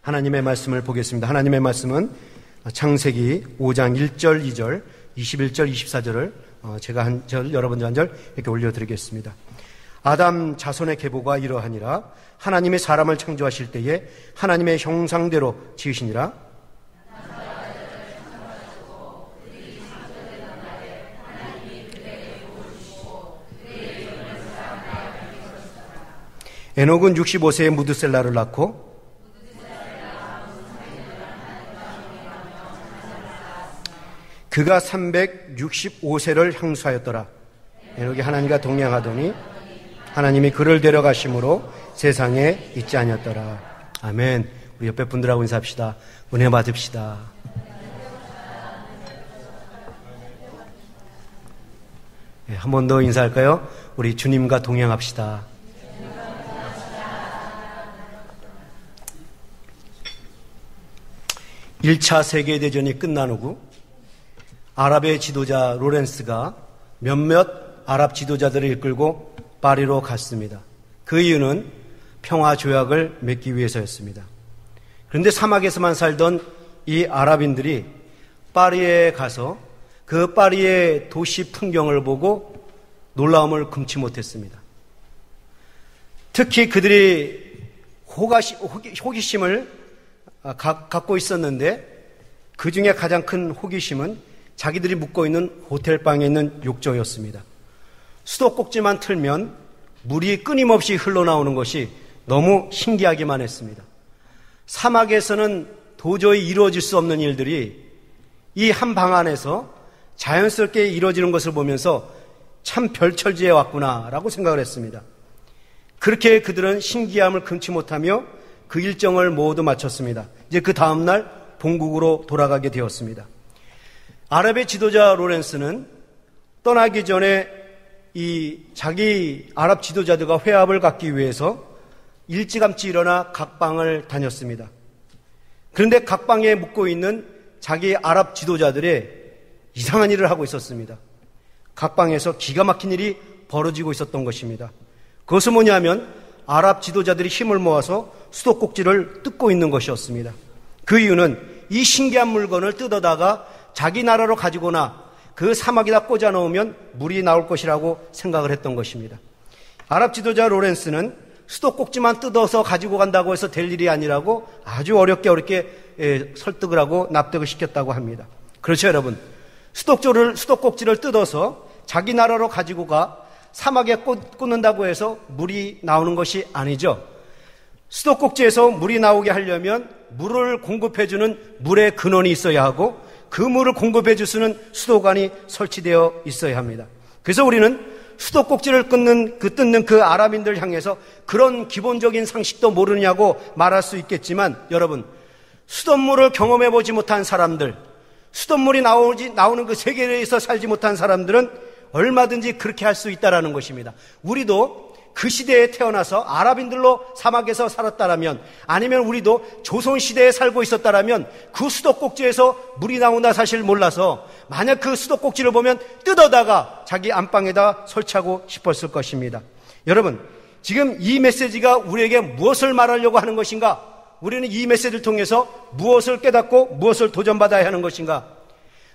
하나님의 말씀을 보겠습니다. 하나님의 말씀은 창세기 5장 1절, 2절, 21절, 24절을 제가 한 절, 여러분들 한 절 이렇게 올려드리겠습니다. 아담 자손의 계보가 이러하니라. 하나님의 사람을 창조하실 때에 하나님의 형상대로 지으시니라. 에녹은 65세에 무드셀라를 낳고 그가 365세를 향수하였더라. 에녹이 하나님과 동행하더니 하나님이 그를 데려가심으로 세상에 있지 아니었더라. 아멘. 우리 옆에 분들하고 인사합시다. 은혜 받읍시다. 네, 한 번 더 인사할까요? 우리 주님과 동행합시다. (1차) 세계대전이 끝난 후 아랍의 지도자 로렌스가 몇몇 아랍 지도자들을 이끌고 파리로 갔습니다. 그 이유는 평화조약을 맺기 위해서였습니다. 그런데 사막에서만 살던 이 아랍인들이 파리에 가서 그 파리의 도시 풍경을 보고 놀라움을 금치 못했습니다. 특히 그들이 호기심을 갖고 있었는데 그 중에 가장 큰 호기심은 자기들이 묵고 있는 호텔방에 있는 욕조였습니다. 수도꼭지만 틀면 물이 끊임없이 흘러나오는 것이 너무 신기하기만 했습니다. 사막에서는 도저히 이루어질 수 없는 일들이 이 한 방 안에서 자연스럽게 이루어지는 것을 보면서 참 별천지에 왔구나라고 생각을 했습니다. 그렇게 그들은 신기함을 금치 못하며 그 일정을 모두 마쳤습니다. 이제 그 다음날 본국으로 돌아가게 되었습니다. 아랍의 지도자 로렌스는 떠나기 전에 자기 아랍 지도자들과 회합을 갖기 위해서 일찌감치 일어나 각 방을 다녔습니다. 그런데 각 방에 묵고 있는 자기 아랍 지도자들의 이상한 일을 하고 있었습니다. 각 방에서 기가 막힌 일이 벌어지고 있었던 것입니다. 그것은 뭐냐면 아랍 지도자들이 힘을 모아서 수도꼭지를 뜯고 있는 것이었습니다. 그 이유는 이 신기한 물건을 뜯어다가 자기 나라로 가지고나 그 사막에다 꽂아 넣으면 물이 나올 것이라고 생각을 했던 것입니다. 아랍 지도자 로렌스는 수도꼭지만 뜯어서 가지고 간다고 해서 될 일이 아니라고 아주 어렵게 설득을 하고 납득을 시켰다고 합니다. 그렇죠, 여러분? 수도꼭지를 뜯어서 자기 나라로 가지고 가 사막에 꽂는다고 해서 물이 나오는 것이 아니죠. 수도꼭지에서 물이 나오게 하려면 물을 공급해주는 물의 근원이 있어야 하고 그 물을 공급해 줄 수는 수도관이 설치되어 있어야 합니다. 그래서 우리는 수도꼭지를 뜯는 그 아랍인들 향해서 그런 기본적인 상식도 모르냐고 말할 수 있겠지만 여러분, 수돗물을 경험해 보지 못한 사람들, 수돗물이 나오는 그 세계에서 살지 못한 사람들은 얼마든지 그렇게 할 수 있다라는 것입니다. 우리도 그 시대에 태어나서 아랍인들로 사막에서 살았다라면, 아니면 우리도 조선시대에 살고 있었다라면 그 수도꼭지에서 물이 나온다 사실 몰라서 만약 그 수도꼭지를 보면 뜯어다가 자기 안방에다 설치하고 싶었을 것입니다. 여러분, 지금 이 메시지가 우리에게 무엇을 말하려고 하는 것인가? 우리는 이 메시지를 통해서 무엇을 깨닫고 무엇을 도전받아야 하는 것인가?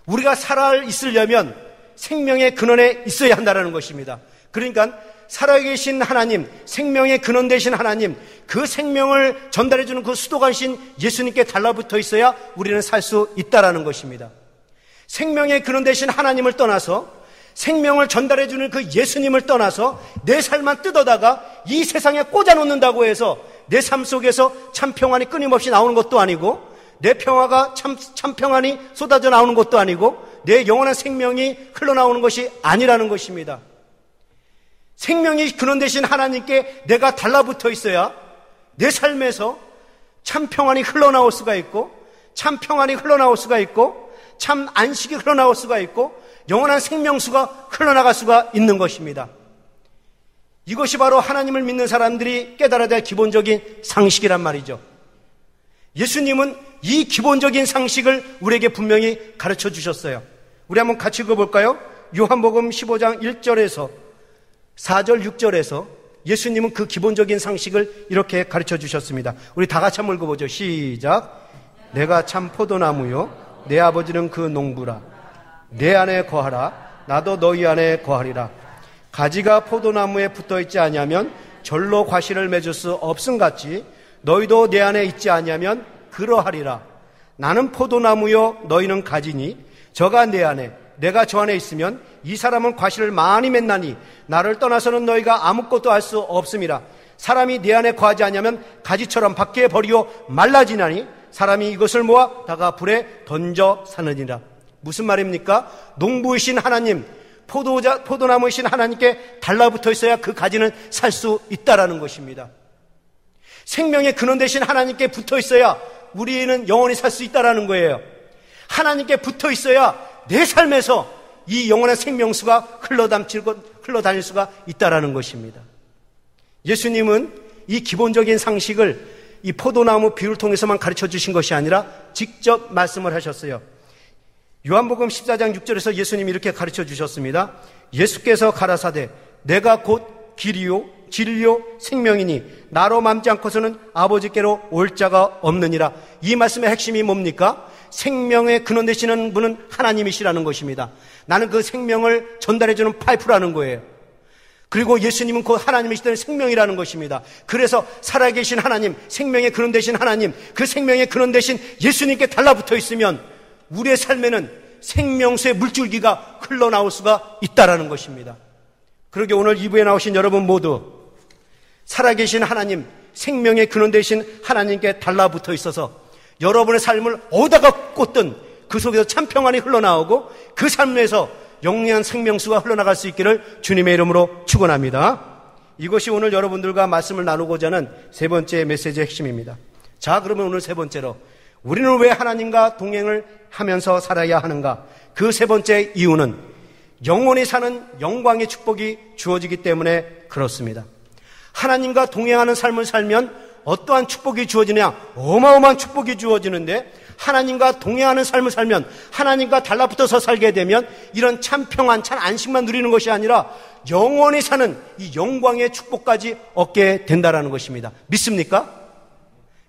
우리가 살아있으려면 생명의 근원에 있어야 한다는 것입니다. 그러니까 살아계신 하나님, 생명의 근원 되신 하나님, 그 생명을 전달해주는 그 수도관신 예수님께 달라붙어 있어야 우리는 살 수 있다라는 것입니다. 생명의 근원 되신 하나님을 떠나서, 생명을 전달해주는 그 예수님을 떠나서 내 삶만 뜯어다가 이 세상에 꽂아놓는다고 해서 내 삶 속에서 참 평안이 끊임없이 나오는 것도 아니고, 내 평화가 참 평안이 쏟아져 나오는 것도 아니고, 내 영원한 생명이 흘러나오는 것이 아니라는 것입니다. 생명이 근원 되신 하나님께 내가 달라붙어 있어야 내 삶에서 참 평안이 흘러나올 수가 있고, 참 평안이 흘러나올 수가 있고, 참 안식이 흘러나올 수가 있고, 영원한 생명수가 흘러나갈 수가 있는 것입니다. 이것이 바로 하나님을 믿는 사람들이 깨달아야 될 기본적인 상식이란 말이죠. 예수님은 이 기본적인 상식을 우리에게 분명히 가르쳐 주셨어요. 우리 한번 같이 읽어볼까요? 요한복음 15장 1절에서 4절 6절에서 예수님은 그 기본적인 상식을 이렇게 가르쳐 주셨습니다. 우리 다 같이 한번 읽어보죠. 시작. 내가 참 포도나무요 내 아버지는 그 농부라. 내 안에 거하라. 나도 너희 안에 거하리라. 가지가 포도나무에 붙어있지 아니하면 절로 과실을 맺을 수 없음같이 너희도 내 안에 있지 아니하면 그러하리라. 나는 포도나무요 너희는 가지니 저가 내 안에 내가 저 안에 있으면 이 사람은 과실을 많이 맺나니 나를 떠나서는 너희가 아무것도 할 수 없음이라. 사람이 내 안에 거하지 아니하면 가지처럼 밖에 버리고 말라지나니 사람이 이것을 모아 다가 불에 던져 사느니라. 무슨 말입니까? 농부이신 하나님, 포도나무이신 하나님께 달라붙어 있어야 그 가지는 살 수 있다라는 것입니다. 생명의 근원 되신 하나님께 붙어 있어야 우리는 영원히 살 수 있다라는 거예요. 하나님께 붙어 있어야 내 삶에서 이 영원한 생명수가 흘러다닐 수가 있다라는 것입니다. 예수님은 이 기본적인 상식을 이 포도나무 비유를 통해서만 가르쳐 주신 것이 아니라 직접 말씀을 하셨어요. 요한복음 14장 6절에서 예수님이 이렇게 가르쳐 주셨습니다. 예수께서 가라사대 내가 곧 길이요 진리요 생명이니 나로 맘지 않고서는 아버지께로 올 자가 없느니라. 이 말씀의 핵심이 뭡니까? 생명의 근원 되시는 분은 하나님이시라는 것입니다. 나는 그 생명을 전달해주는 파이프라는 거예요. 그리고 예수님은 그 하나님이시던 생명이라는 것입니다. 그래서 살아계신 하나님, 생명의 근원 되신 하나님, 그 생명의 근원 되신 예수님께 달라붙어 있으면 우리의 삶에는 생명수의 물줄기가 흘러나올 수가 있다라는 것입니다. 그러게 오늘 2부에 나오신 여러분 모두 살아계신 하나님, 생명의 근원 되신 하나님께 달라붙어 있어서 여러분의 삶을 어디다가 꽂든 그 속에서 참 평안이 흘러나오고 그 삶에서 영원한 생명수가 흘러나갈 수 있기를 주님의 이름으로 축원합니다. 이것이 오늘 여러분들과 말씀을 나누고자 하는 세 번째 메시지의 핵심입니다. 자, 그러면 오늘 세 번째로 우리는 왜 하나님과 동행을 하면서 살아야 하는가? 그 세 번째 이유는 영원히 사는 영광의 축복이 주어지기 때문에 그렇습니다. 하나님과 동행하는 삶을 살면 어떠한 축복이 주어지느냐? 어마어마한 축복이 주어지는데 하나님과 동행하는 삶을 살면 하나님과 달라붙어서 살게 되면 이런 참 평안, 참 안식만 누리는 것이 아니라 영원히 사는 이 영광의 축복까지 얻게 된다라는 것입니다. 믿습니까?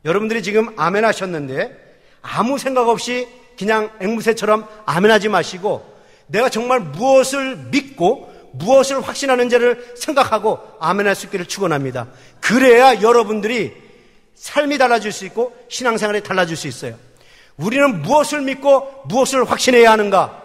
여러분들이 지금 아멘 하셨는데 아무 생각 없이 그냥 앵무새처럼 아멘 하지 마시고 내가 정말 무엇을 믿고 무엇을 확신하는지를 생각하고 아멘할 수 있기를 축원합니다. 그래야 여러분들이 삶이 달라질 수 있고 신앙생활이 달라질 수 있어요. 우리는 무엇을 믿고 무엇을 확신해야 하는가?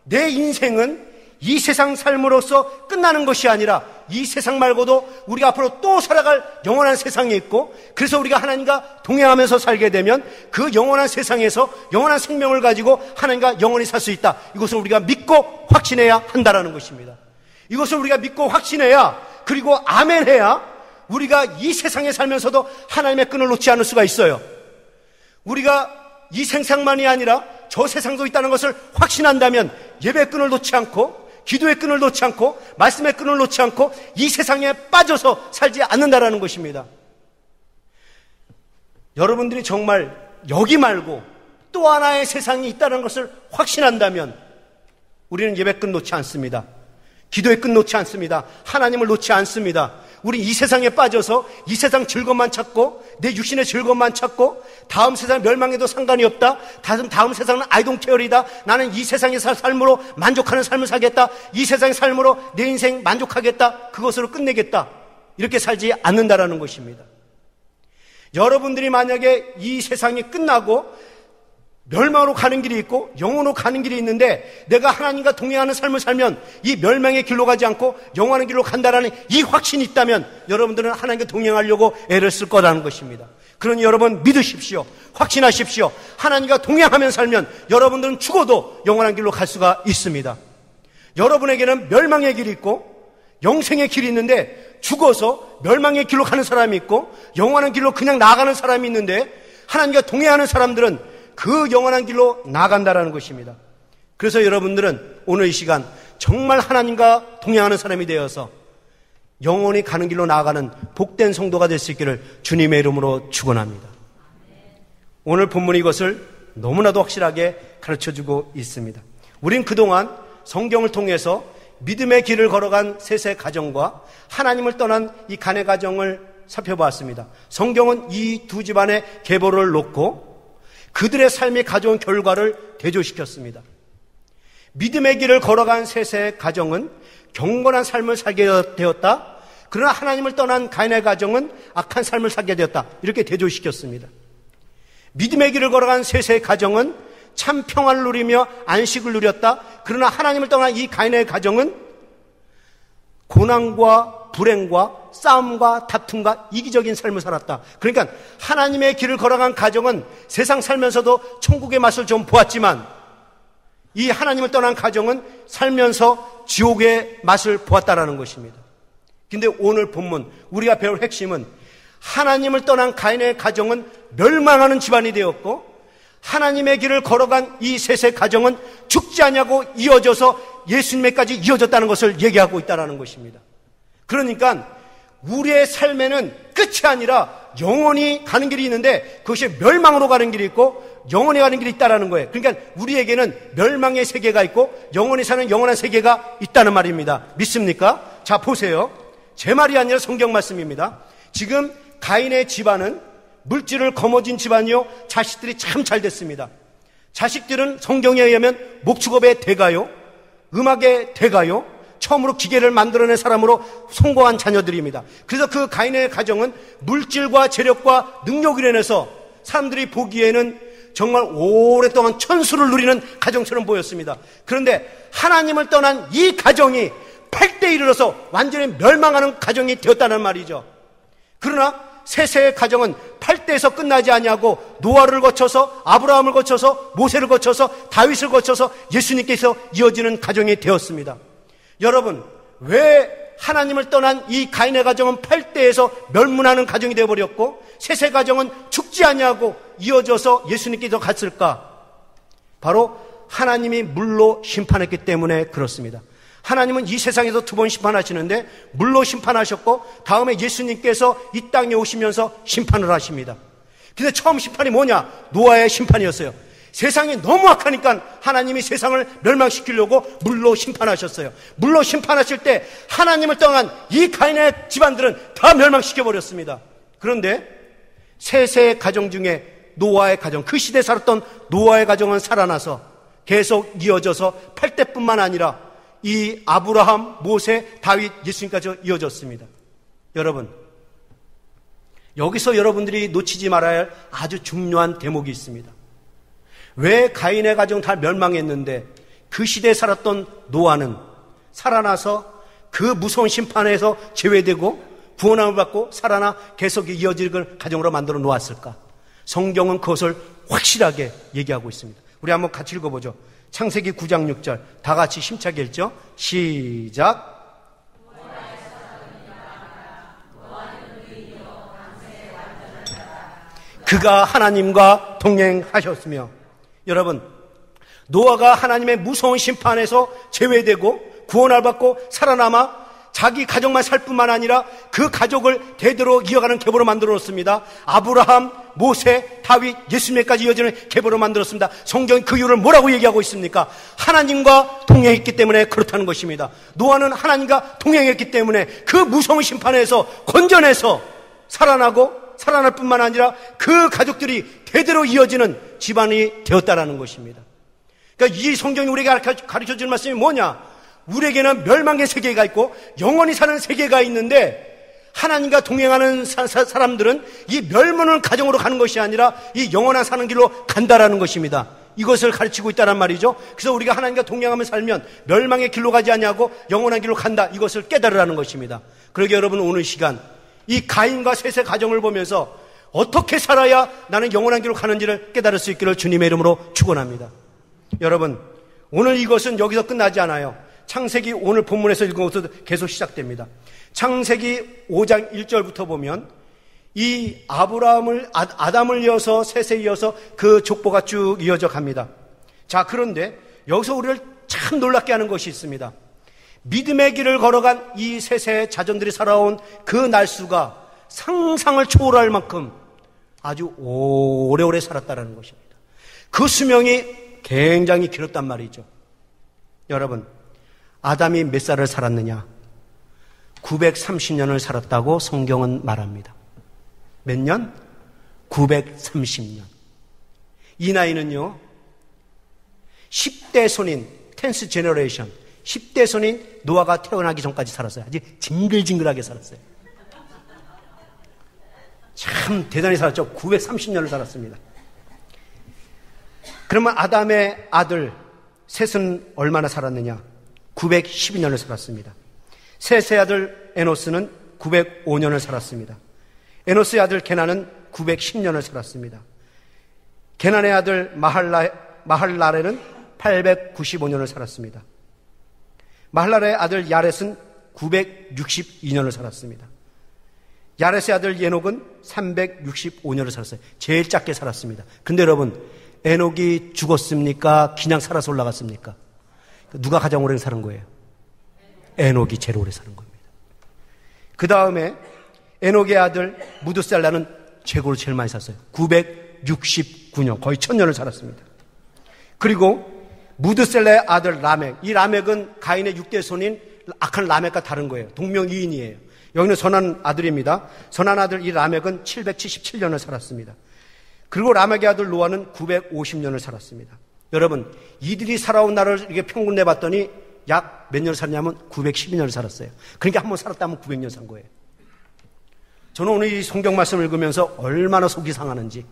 내 인생은 이 세상 삶으로서 끝나는 것이 아니라 이 세상 말고도 우리가 앞으로 또 살아갈 영원한 세상이 있고 그래서 우리가 하나님과 동행하면서 살게 되면 그 영원한 세상에서 영원한 생명을 가지고 하나님과 영원히 살 수 있다. 이것을 우리가 믿고 확신해야 한다라는 것입니다. 이것을 우리가 믿고 확신해야 그리고 아멘해야 우리가 이 세상에 살면서도 하나님의 끈을 놓지 않을 수가 있어요. 우리가 이 세상만이 아니라 저 세상도 있다는 것을 확신한다면 예배의 끈을 놓지 않고 기도의 끈을 놓지 않고 말씀의 끈을 놓지 않고 이 세상에 빠져서 살지 않는다라는 것입니다. 여러분들이 정말 여기 말고 또 하나의 세상이 있다는 것을 확신한다면 우리는 예배 끈 놓지 않습니다. 기도의 끈 놓지 않습니다. 하나님을 놓지 않습니다. 우리 이 세상에 빠져서 이 세상 즐거움만 찾고 내 육신의 즐거움만 찾고 다음 세상 멸망해도 상관이 없다. 다음 세상은 I don't care이다. 나는 이 세상의 삶으로 만족하는 삶을 살겠다. 이 세상의 삶으로 내 인생 만족하겠다. 그것으로 끝내겠다. 이렇게 살지 않는다라는 것입니다. 여러분들이 만약에 이 세상이 끝나고 멸망으로 가는 길이 있고 영원으로 가는 길이 있는데 내가 하나님과 동행하는 삶을 살면 이 멸망의 길로 가지 않고 영원한 길로 간다라는 이 확신이 있다면 여러분들은 하나님과 동행하려고 애를 쓸 거라는 것입니다. 그러니 여러분 믿으십시오. 확신하십시오. 하나님과 동행하며 살면 여러분들은 죽어도 영원한 길로 갈 수가 있습니다. 여러분에게는 멸망의 길이 있고 영생의 길이 있는데 죽어서 멸망의 길로 가는 사람이 있고 영원한 길로 그냥 나아가는 사람이 있는데 하나님과 동행하는 사람들은 그 영원한 길로 나아간다라는 것입니다. 그래서 여러분들은 오늘 이 시간 정말 하나님과 동행하는 사람이 되어서 영원히 가는 길로 나아가는 복된 성도가 될 수 있기를 주님의 이름으로 축원합니다. 오늘 본문이 이것을 너무나도 확실하게 가르쳐주고 있습니다. 우린 그동안 성경을 통해서 믿음의 길을 걸어간 셋의 가정과 하나님을 떠난 이 가네 가정을 살펴보았습니다. 성경은 이 두 집안의 계보를 놓고 그들의 삶이 가져온 결과를 대조시켰습니다. 믿음의 길을 걸어간 셋의 가정은 경건한 삶을 살게 되었다. 그러나 하나님을 떠난 가인의 가정은 악한 삶을 살게 되었다. 이렇게 대조시켰습니다. 믿음의 길을 걸어간 셋의 가정은 참 평안을 누리며 안식을 누렸다. 그러나 하나님을 떠난 이 가인의 가정은 고난과 불행과 싸움과 다툼과 이기적인 삶을 살았다. 그러니까 하나님의 길을 걸어간 가정은 세상 살면서도 천국의 맛을 좀 보았지만 이 하나님을 떠난 가정은 살면서 지옥의 맛을 보았다라는 것입니다. 근데 오늘 본문 우리가 배울 핵심은 하나님을 떠난 가인의 가정은 멸망하는 집안이 되었고 하나님의 길을 걸어간 이 셋의 가정은 죽지 않냐고 이어져서 예수님에까지 이어졌다는 것을 얘기하고 있다는 것입니다. 그러니까 우리의 삶에는 끝이 아니라 영원히 가는 길이 있는데 그것이 멸망으로 가는 길이 있고 영원히 가는 길이 있다는 거예요. 그러니까 우리에게는 멸망의 세계가 있고 영원히 사는 영원한 세계가 있다는 말입니다. 믿습니까? 자, 보세요. 제 말이 아니라 성경 말씀입니다. 지금 가인의 집안은 물질을 거머쥔 집안이요, 자식들이 참 잘 됐습니다. 자식들은 성경에 의하면 목축업의 대가요, 음악의 대가요, 처음으로 기계를 만들어낸 사람으로 성공한 자녀들입니다. 그래서 그 가인의 가정은 물질과 재력과 능력으로 인해서 사람들이 보기에는 정말 오랫동안 천수를 누리는 가정처럼 보였습니다. 그런데 하나님을 떠난 이 가정이 8대에 이르러서 완전히 멸망하는 가정이 되었다는 말이죠. 그러나 셋의 가정은 8대에서 끝나지 아니하고 노아를 거쳐서 아브라함을 거쳐서 모세를 거쳐서 다윗을 거쳐서 예수님께서 이어지는 가정이 되었습니다. 여러분, 왜 하나님을 떠난 이 가인의 가정은 8대에서 멸문하는 가정이 되어버렸고 셋의 가정은 죽지 아니하고 이어져서 예수님께서 갔을까? 바로 하나님이 물로 심판했기 때문에 그렇습니다. 하나님은 이 세상에서 2번 심판하시는데 물로 심판하셨고 다음에 예수님께서 이 땅에 오시면서 심판을 하십니다. 근데 처음 심판이 뭐냐? 노아의 심판이었어요. 세상이 너무 악하니까 하나님이 세상을 멸망시키려고 물로 심판하셨어요. 물로 심판하실 때 하나님을 떠난 이 가인의 집안들은 다 멸망시켜버렸습니다. 그런데 셋의 가정 중에 노아의 가정, 그 시대에 살았던 노아의 가정은 살아나서 계속 이어져서 8대뿐만 아니라 이 아브라함, 모세, 다윗, 예수님까지 이어졌습니다. 여러분, 여기서 여러분들이 놓치지 말아야 할 아주 중요한 대목이 있습니다. 왜 가인의 가정 다 멸망했는데 그 시대에 살았던 노아는 살아나서 그 무서운 심판에서 제외되고 구원함을 받고 살아나 계속 이어질 가정으로 만들어 놓았을까? 성경은 그것을 확실하게 얘기하고 있습니다. 우리 한번 같이 읽어보죠. 창세기 9장 6절 다 같이 힘차게 읽죠. 시작. 그가 하나님과 동행하셨으며. 여러분, 노아가 하나님의 무서운 심판에서 제외되고 구원을 받고 살아남아 자기 가족만 살 뿐만 아니라 그 가족을 대대로 이어가는 계보로 만들었습니다. 아브라함, 모세, 다윗, 예수님까지 이어지는 계보로 만들었습니다. 성경이 그 이유를 뭐라고 얘기하고 있습니까? 하나님과 동행했기 때문에 그렇다는 것입니다. 노아는 하나님과 동행했기 때문에 그 무서운 심판에서 건져내서 살아나고 살아날 뿐만 아니라 그 가족들이 대대로 이어지는 집안이 되었다라는 것입니다. 그러니까 이 성경이 우리에게 가르쳐주는 말씀이 뭐냐? 우리에게는 멸망의 세계가 있고 영원히 사는 세계가 있는데 하나님과 동행하는 사람들은 이 멸망을 가정으로 가는 것이 아니라 이 영원한 사는 길로 간다라는 것입니다. 이것을 가르치고 있다란 말이죠. 그래서 우리가 하나님과 동행하며 살면 멸망의 길로 가지 않냐고 영원한 길로 간다. 이것을 깨달으라는 것입니다. 그러게 여러분, 오늘 시간 이 가인과 셋의 가정을 보면서 어떻게 살아야 나는 영원한 길로 가는지를 깨달을 수 있기를 주님의 이름으로 축원합니다. 여러분, 오늘 이것은 여기서 끝나지 않아요. 창세기 오늘 본문에서 읽은 것도 계속 시작됩니다. 창세기 5장 1절부터 보면 이 아담을 이어서 셋에 이어서 그 족보가 쭉 이어져 갑니다. 자, 그런데 여기서 우리를 참 놀랍게 하는 것이 있습니다. 믿음의 길을 걸어간 이 셋의 자손들이 살아온 그 날수가 상상을 초월할 만큼 아주 오래오래 살았다는 것입니다. 그 수명이 굉장히 길었단 말이죠. 여러분, 아담이 몇 살을 살았느냐? 930년을 살았다고 성경은 말합니다. 몇 년? 930년. 이 나이는요, 10대 손인, 10th generation, 10대 손인 노아가 태어나기 전까지 살았어요. 아주 징글징글하게 살았어요. 참 대단히 살았죠. 930년을 살았습니다. 그러면 아담의 아들 셋은 얼마나 살았느냐? 912년을 살았습니다. 셋의 아들 에노스는 905년을 살았습니다. 에노스의 아들 게나는 910년을 살았습니다. 게나의 아들 마할랄레는 895년을 살았습니다. 마할랄의 아들 야렛은 962년을 살았습니다. 야렛의 아들 에녹은 365년을 살았어요. 제일 짧게 살았습니다. 근데 여러분, 에녹이 죽었습니까? 그냥 살아서 올라갔습니까? 누가 가장 오래 사는 거예요? 에녹이 제일 오래 사는 겁니다. 그 다음에 에녹의 아들 무드셀라는 최고로 제일 많이 살았어요. 969년, 거의 1000년을 살았습니다. 그리고 무드셀라의 아들 라멕, 이 라멕은 가인의 6대 손인 악한 라멕과 다른 거예요. 동명이인이에요. 여기는 선한 아들입니다. 선한 아들 이 라멕은 777년을 살았습니다. 그리고 라멕의 아들 노아는 950년을 살았습니다. 여러분, 이들이 살아온 날을 이렇게 평균 내봤더니 약 몇 년을 살았냐면 912년을 살았어요. 그러니까 한번 살았다면 900년 산 거예요. 저는 오늘 이 성경 말씀을 읽으면서 얼마나 속이 상하는지.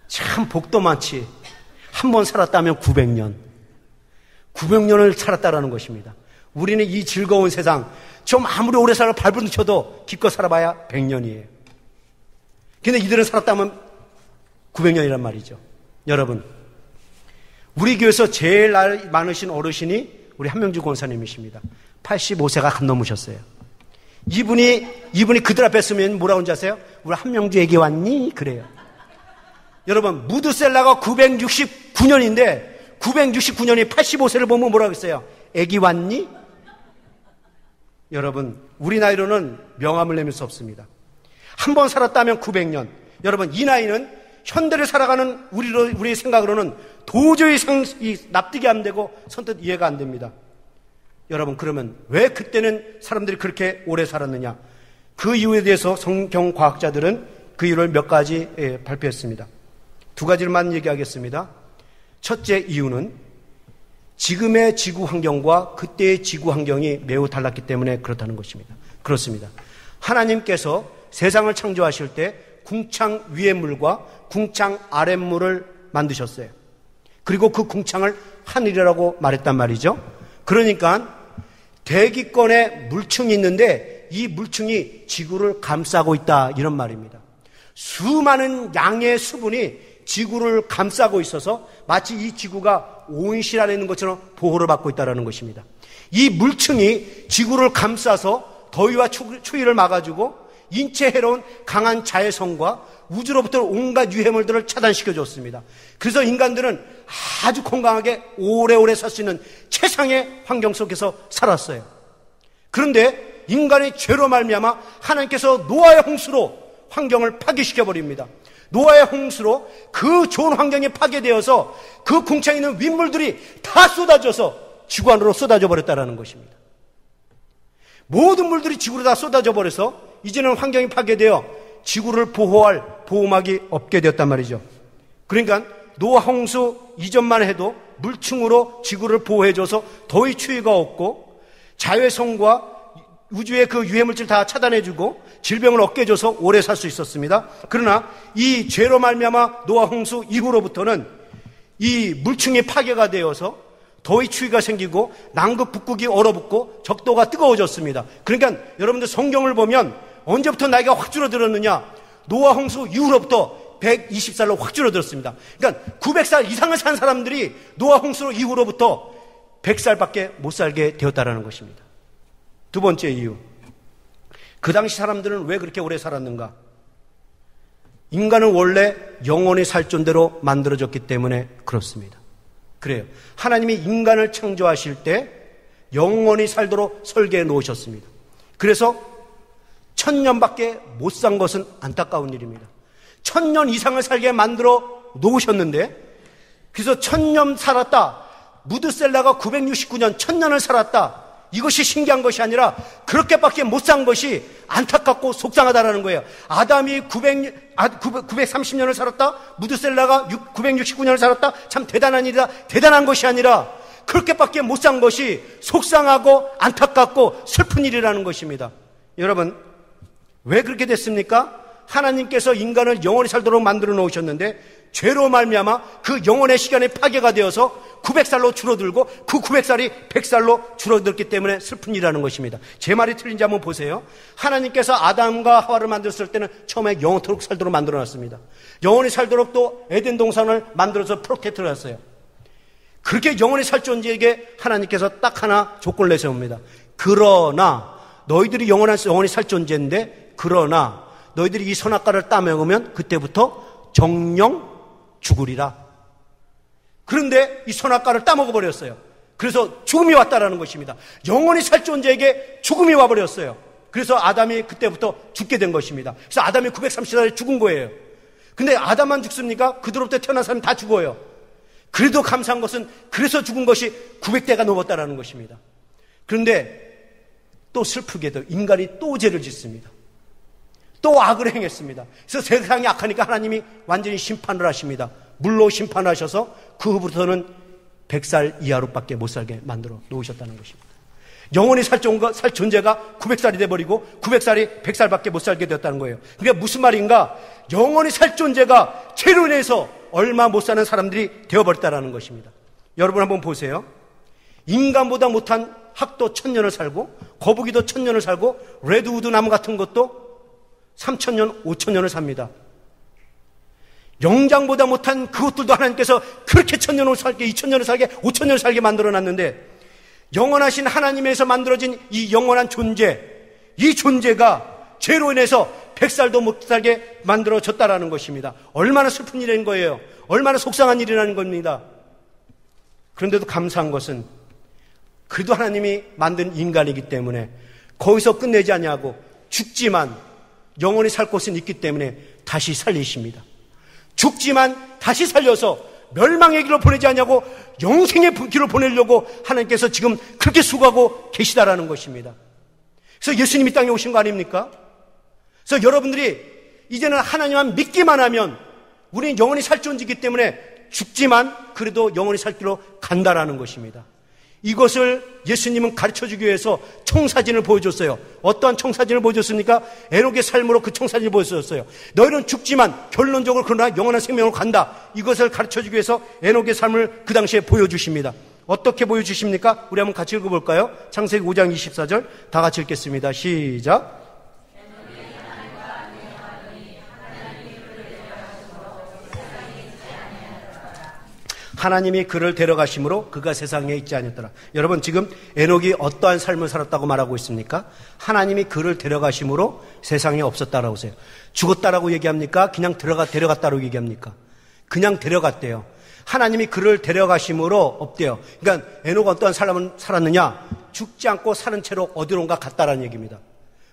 참 복도 많지. 한번 살았다면 900년. 900년을 살았다라는 것입니다. 우리는 이 즐거운 세상, 좀 아무리 오래 살아 발버둥 쳐도 기껏 살아봐야 100년이에요. 근데 이들은 살았다면 900년이란 말이죠. 여러분, 우리 교회에서 제일 나이 많으신 어르신이 우리 한명주 권사님이십니다. 85세가 간 넘으셨어요. 이분이 그들 앞에 서면 뭐라고 하는지 아세요? 우리 한명주 얘기 왔니? 그래요. 여러분, 무드셀라가 969년인데 969년이 85세를 보면 뭐라고 했어요? 애기 왔니? 여러분, 우리 나이로는 명함을 내밀 수 없습니다. 한 번 살았다면 900년. 여러분, 이 나이는 현대를 살아가는 우리의 생각으로는 도저히 납득이 안 되고 선뜻 이해가 안 됩니다. 여러분, 그러면 왜 그때는 사람들이 그렇게 오래 살았느냐? 그 이유에 대해서 성경과학자들은 그 이유를 몇 가지 발표했습니다. 두 가지를만 얘기하겠습니다. 첫째 이유는 지금의 지구 환경과 그때의 지구 환경이 매우 달랐기 때문에 그렇다는 것입니다. 그렇습니다. 하나님께서 세상을 창조하실 때 궁창 위의 물과 궁창 아랫 물을 만드셨어요. 그리고 그 궁창을 하늘이라고 말했단 말이죠. 그러니까 대기권에 물층이 있는데 이 물층이 지구를 감싸고 있다, 이런 말입니다. 수많은 양의 수분이 지구를 감싸고 있어서 마치 이 지구가 온실 안에 있는 것처럼 보호를 받고 있다는 것입니다. 이 물층이 지구를 감싸서 더위와 추위를 막아주고 인체 해로운 강한 자외선과 우주로부터 온갖 유해물들을 차단시켜 줬습니다. 그래서 인간들은 아주 건강하게 오래오래 살 수 있는 최상의 환경 속에서 살았어요. 그런데 인간의 죄로 말미암아 하나님께서 노아의 홍수로 환경을 파괴시켜 버립니다. 노아의 홍수로 그 좋은 환경이 파괴되어서 그 궁창에 있는 윗물들이 다 쏟아져서 지구 안으로 쏟아져 버렸다는 것입니다. 모든 물들이 지구로 다 쏟아져 버려서 이제는 환경이 파괴되어 지구를 보호할 보호막이 없게 되었단 말이죠. 그러니까 노아 홍수 이전만 해도 물층으로 지구를 보호해줘서 더위 추위가 없고 자외선과 우주의 그 유해물질 다 차단해주고 질병을 없게 해줘서 오래 살 수 있었습니다. 그러나 이 죄로 말미암아 노아 홍수 이후로부터는 이 물층이 파괴가 되어서 더위 추위가 생기고 남극 북극이 얼어붙고 적도가 뜨거워졌습니다. 그러니까 여러분들 성경을 보면 언제부터 나이가 확 줄어들었느냐? 노아 홍수 이후로부터 120살로 확 줄어들었습니다. 그러니까 900살 이상을 산 사람들이 노아 홍수 이후로부터 100살밖에 못 살게 되었다는 것입니다. 두 번째 이유, 그 당시 사람들은 왜 그렇게 오래 살았는가? 인간은 원래 영원히 살 존재로 만들어졌기 때문에 그렇습니다. 그래요. 하나님이 인간을 창조하실 때 영원히 살도록 설계해 놓으셨습니다. 그래서 1000년밖에 못 산 것은 안타까운 일입니다. 1000년 이상을 살게 만들어 놓으셨는데, 그래서 1000년 살았다, 무드셀라가 969년 1000년을 살았다. 이것이 신기한 것이 아니라 그렇게밖에 못 산 것이 안타깝고 속상하다라는 거예요. 아담이 930년을 살았다. 무드셀라가 969년을 살았다. 참 대단한 일이다. 대단한 것이 아니라 그렇게밖에 못 산 것이 속상하고 안타깝고 슬픈 일이라는 것입니다. 여러분, 왜 그렇게 됐습니까? 하나님께서 인간을 영원히 살도록 만들어 놓으셨는데 죄로 말미암아 그 영혼의 시간이 파괴가 되어서 900살로 줄어들고 그 900살이 100살로 줄어들기 때문에 슬픈 일이라는 것입니다. 제 말이 틀린지 한번 보세요. 하나님께서 아담과 하와를 만들었을 때는 처음에 영원토록 살도록 만들어놨습니다. 영원히 살도록 또 에덴 동산을 만들어서 프로테크트를 했어요. 그렇게 영원히 살 존재에게 하나님께서 딱 하나 조건을 내세웁니다. 그러나 너희들이 영원히 살 존재인데, 그러나 너희들이 이 선악과를 따먹으면 그때부터 정령 죽으리라. 그런데 이 선악과를 따먹어버렸어요. 그래서 죽음이 왔다라는 것입니다. 영원히 살 존재에게 죽음이 와버렸어요. 그래서 아담이 그때부터 죽게 된 것입니다. 그래서 아담이 930살에 죽은 거예요. 근데 아담만 죽습니까? 그들로부터 태어난 사람이 다 죽어요. 그래도 감사한 것은 그래서 죽은 것이 900대가 넘었다라는 것입니다. 그런데 또 슬프게도 인간이 또 죄를 짓습니다. 또 악을 행했습니다. 그래서 세상이 악하니까 하나님이 완전히 심판을 하십니다. 물로 심판하셔서 그 후부터는 100살 이하로밖에 못 살게 만들어 놓으셨다는 것입니다. 영원히 살 존재가 900살이 돼버리고 900살이 100살밖에 못 살게 되었다는 거예요. 그러니까 무슨 말인가? 영원히 살 존재가 죄로 인해서 얼마 못 사는 사람들이 되어버렸다는 것입니다. 여러분 한번 보세요. 인간보다 못한 학도 1000년을 살고 거북이도 1000년을 살고 레드우드 나무 같은 것도 3000년, 5000년을 삽니다. 영장보다 못한 그것들도 하나님께서 그렇게 1000년을 살게, 2000년을 살게, 5000년을 살게 만들어놨는데 영원하신 하나님에서 만들어진 이 영원한 존재, 이 존재가 죄로 인해서 100살도 못 살게 만들어졌다라는 것입니다. 얼마나 슬픈 일인 거예요. 얼마나 속상한 일이라는 겁니다. 그런데도 감사한 것은 그래도 하나님이 만든 인간이기 때문에 거기서 끝내지 아니하고 죽지만 영원히 살 곳은 있기 때문에 다시 살리십니다. 죽지만 다시 살려서 멸망의 길로 보내지 않냐고 영생의 길로 보내려고 하나님께서 지금 그렇게 수고하고 계시다라는 것입니다. 그래서 예수님이 땅에 오신 거 아닙니까? 그래서 여러분들이 이제는 하나님만 믿기만 하면 우리는 영원히 살 존재이기 때문에 죽지만 그래도 영원히 살 길로 간다라는 것입니다. 이것을 예수님은 가르쳐주기 위해서 청사진을 보여줬어요. 어떠한 청사진을 보여줬습니까? 에녹의 삶으로 그 청사진을 보여줬어요. 너희는 죽지만 결론적으로 그러나 영원한 생명으로 간다. 이것을 가르쳐주기 위해서 에녹의 삶을 그 당시에 보여주십니다. 어떻게 보여주십니까? 우리 한번 같이 읽어볼까요? 창세기 5장 24절 다 같이 읽겠습니다. 시작. 하나님이 그를 데려가심으로 그가 세상에 있지 않았더라. 여러분 지금 에녹이 어떠한 삶을 살았다고 말하고 있습니까? 하나님이 그를 데려가심으로 세상에 없었다라고 하세요. 죽었다라고 얘기합니까? 그냥 데려갔다라고 얘기합니까? 그냥 데려갔대요. 하나님이 그를 데려가심으로 없대요. 그러니까 에녹은 어떠한 삶을 살았느냐? 죽지 않고 사는 채로 어디론가 갔다라는 얘기입니다.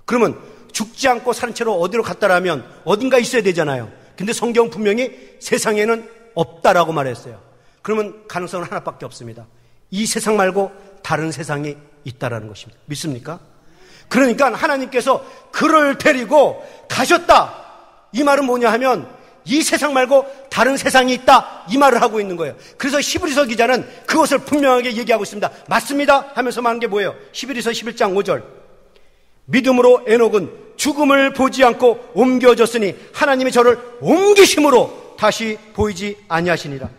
그러면 죽지 않고 사는 채로 어디로 갔다라면 어딘가 있어야 되잖아요. 근데 성경 분명히 세상에는 없다라고 말했어요. 그러면 가능성은 하나밖에 없습니다. 이 세상 말고 다른 세상이 있다라는 것입니다. 믿습니까? 그러니까 하나님께서 그를 데리고 가셨다. 이 말은 뭐냐 하면 이 세상 말고 다른 세상이 있다. 이 말을 하고 있는 거예요. 그래서 히브리서 기자는 그것을 분명하게 얘기하고 있습니다. 맞습니다 하면서 말하는 게 뭐예요? 히브리서 11장 5절. 믿음으로 에녹은 죽음을 보지 않고 옮겨졌으니 하나님이 저를 옮기심으로 다시 보이지 아니하시니라.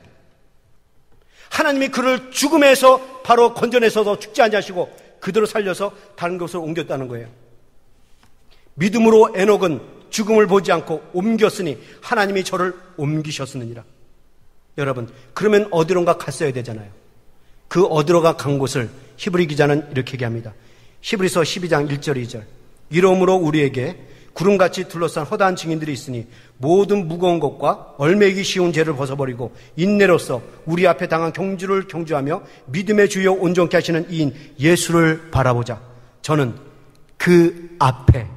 하나님이 그를 죽음에서 바로 건져내서도 죽지 아니하시고 그대로 살려서 다른 곳으로 옮겼다는 거예요. 믿음으로 에녹은 죽음을 보지 않고 옮겼으니 하나님이 저를 옮기셨느니라. 여러분, 그러면 어디론가 갔어야 되잖아요. 그 어디론가 간 곳을 히브리 기자는 이렇게 얘기합니다. 히브리서 12장 1절 2절. 이러므로 우리에게 구름같이 둘러싼 허다한 증인들이 있으니 모든 무거운 것과 얼매기 쉬운 죄를 벗어버리고 인내로서 우리 앞에 당한 경주를 경주하며 믿음의 주요 온전케 하시는 이인 예수를 바라보자. 저는 그 앞에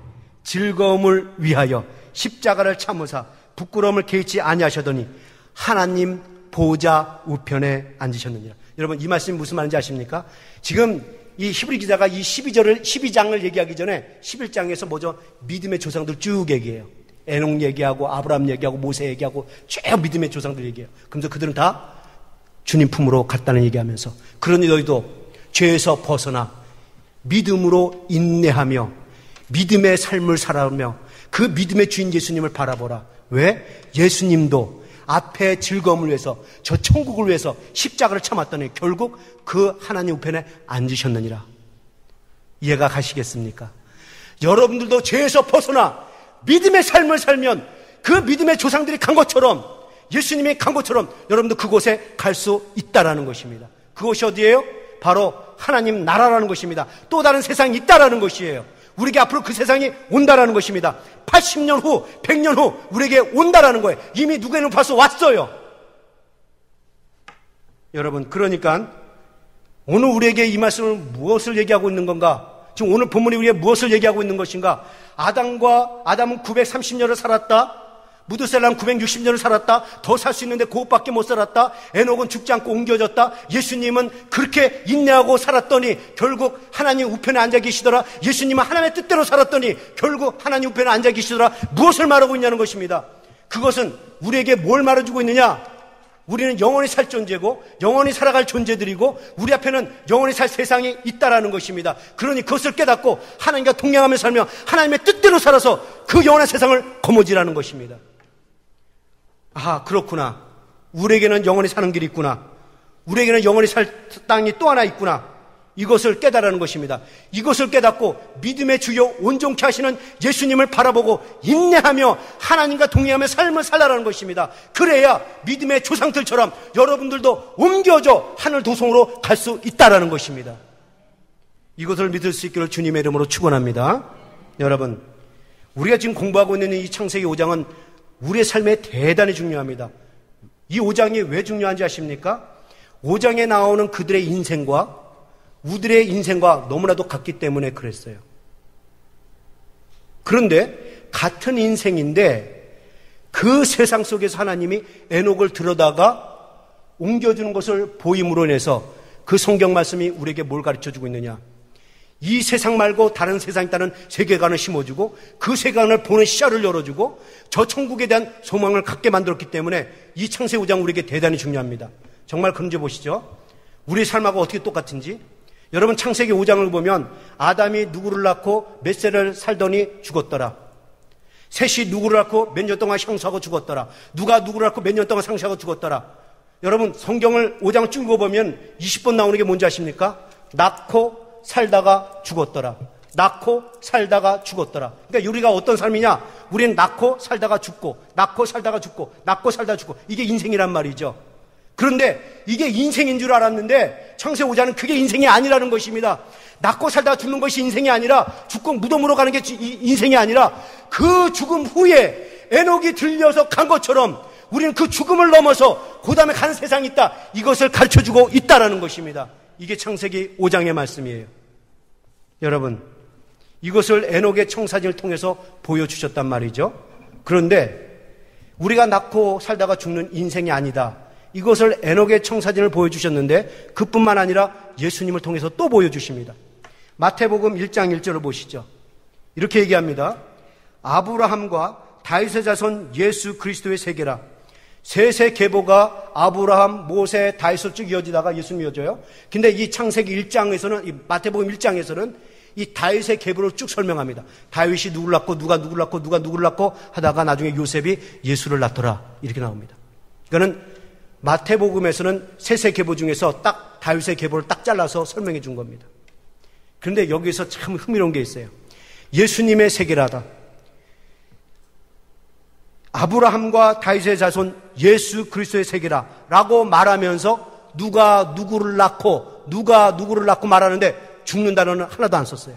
즐거움을 위하여 십자가를 참으사 부끄러움을 개의치 아니하셨더니 하나님 보좌 우편에 앉으셨느니라. 여러분 이 말씀이 무슨 말인지 아십니까? 지금 이 히브리 기자가 이 12장을 얘기하기 전에 11장에서 뭐죠? 믿음의 조상들 쭉 얘기해요. 에녹 얘기하고 아브라함 얘기하고 모세 얘기하고 쭉 믿음의 조상들 얘기해요. 그러면서 그들은 다 주님 품으로 갔다는 얘기하면서 그러니 너희도 죄에서 벗어나 믿음으로 인내하며 믿음의 삶을 살아가며 그 믿음의 주인 예수님을 바라보라. 왜? 예수님도 앞에 즐거움을 위해서 저 천국을 위해서 십자가를 참았더니 결국 그 하나님 우편에 앉으셨느니라. 이해가 가시겠습니까? 여러분들도 죄에서 벗어나 믿음의 삶을 살면 그 믿음의 조상들이 간 것처럼 예수님이 간 것처럼 여러분도 그곳에 갈 수 있다라는 것입니다. 그곳이 어디예요? 바로 하나님 나라라는 것입니다. 또 다른 세상이 있다라는 것이에요. 우리에게 앞으로 그 세상이 온다라는 것입니다. 80년 후, 100년 후 우리에게 온다라는 거예요. 이미 누구에는 벌써 왔어요. 여러분, 그러니까 오늘 우리에게 이 말씀을 무엇을 얘기하고 있는 건가? 지금 오늘 본문이 우리에게 무엇을 얘기하고 있는 것인가? 아담은 930년을 살았다. 무드셀라는 960년을 살았다. 더 살 수 있는데 그것밖에 못 살았다. 에녹은 죽지 않고 옮겨졌다. 예수님은 그렇게 인내하고 살았더니 결국 하나님 우편에 앉아 계시더라. 예수님은 하나님의 뜻대로 살았더니 결국 하나님 우편에 앉아 계시더라. 무엇을 말하고 있냐는 것입니다. 그것은 우리에게 뭘 말해주고 있느냐? 우리는 영원히 살 존재고 영원히 살아갈 존재들이고 우리 앞에는 영원히 살 세상이 있다라는 것입니다. 그러니 그것을 깨닫고 하나님과 동행하며 살며 하나님의 뜻대로 살아서 그 영원한 세상을 거머쥐라는 것입니다. 아, 그렇구나. 우리에게는 영원히 사는 길이 있구나. 우리에게는 영원히 살 땅이 또 하나 있구나. 이것을 깨달으라는 것입니다. 이것을 깨닫고 믿음의 주요 온전케 하시는 예수님을 바라보고 인내하며 하나님과 동행하며 삶을 살라라는 것입니다. 그래야 믿음의 조상들처럼 여러분들도 옮겨져 하늘 도성으로 갈 수 있다라는 것입니다. 이것을 믿을 수 있기를 주님의 이름으로 축원합니다. 여러분, 우리가 지금 공부하고 있는 이 창세기 5장은 우리의 삶에 대단히 중요합니다. 이 5장이 왜 중요한지 아십니까? 5장에 나오는 그들의 인생과 우리들의 인생과 너무나도 같기 때문에 그랬어요. 그런데 같은 인생인데 그 세상 속에서 하나님이 에녹을 들여다가 옮겨주는 것을 보임으로 인해서 그 성경 말씀이 우리에게 뭘 가르쳐주고 있느냐? 이 세상 말고 다른 세상에 따른 세계관을 심어주고 그 세계관을 보는 시야를 열어주고 저 천국에 대한 소망을 갖게 만들었기 때문에 이 창세기 5장 우리에게 대단히 중요합니다. 정말 그런지 보시죠. 우리 삶하고 어떻게 똑같은지. 여러분, 창세기 5장을 보면 아담이 누구를 낳고 몇 세를 살더니 죽었더라. 셋이 누구를 낳고 몇 년 동안 상수하고 죽었더라. 누가 누구를 낳고 몇 년 동안 상수하고 죽었더라. 여러분, 성경을 5장 쭉 읽어보면 20번 나오는 게 뭔지 아십니까? 낳고 살다가 죽었더라. 낳고 살다가 죽었더라. 그러니까 우리가 어떤 삶이냐? 우리는 낳고 살다가 죽고, 낳고 살다가 죽고, 낳고 살다가 죽고. 이게 인생이란 말이죠. 그런데 이게 인생인 줄 알았는데 창세기 5장은 그게 인생이 아니라는 것입니다. 낳고 살다가 죽는 것이 인생이 아니라 죽고 무덤으로 가는 게 인생이 아니라 그 죽음 후에 에녹이 들려서 간 것처럼 우리는 그 죽음을 넘어서 그 다음에 가는 세상이 있다. 이것을 가르쳐주고 있다라는 것입니다. 이게 창세기 5장의 말씀이에요. 여러분, 이것을 에녹의 청사진을 통해서 보여주셨단 말이죠. 그런데 우리가 낳고 살다가 죽는 인생이 아니다. 이것을 에녹의 청사진을 보여주셨는데 그뿐만 아니라 예수님을 통해서 또 보여주십니다. 마태복음 1장 1절을 보시죠. 이렇게 얘기합니다. 아브라함과 다윗의 자손 예수 그리스도의 세계라. 셋의 계보가 아브라함, 모세, 다윗을 쭉 이어지다가 예수님 이어져요. 근데 이 창세기 1장에서는, 이 마태복음 1장에서는 이 다윗의 계보를 쭉 설명합니다. 다윗이 누구를 낳고 누가 누구를 낳고 누가 누구를 낳고 하다가 나중에 요셉이 예수를 낳더라. 이렇게 나옵니다. 이거는 마태복음에서는 셋의 계보 중에서 딱 다윗의 계보를 딱 잘라서 설명해 준 겁니다. 그런데 여기서 참 흥미로운 게 있어요. 예수님의 세계라다. 아브라함과 다윗의 자손 예수 그리스도의 세계라 라고 말하면서 누가 누구를 낳고 말하는데 죽는 단어는 하나도 안 썼어요.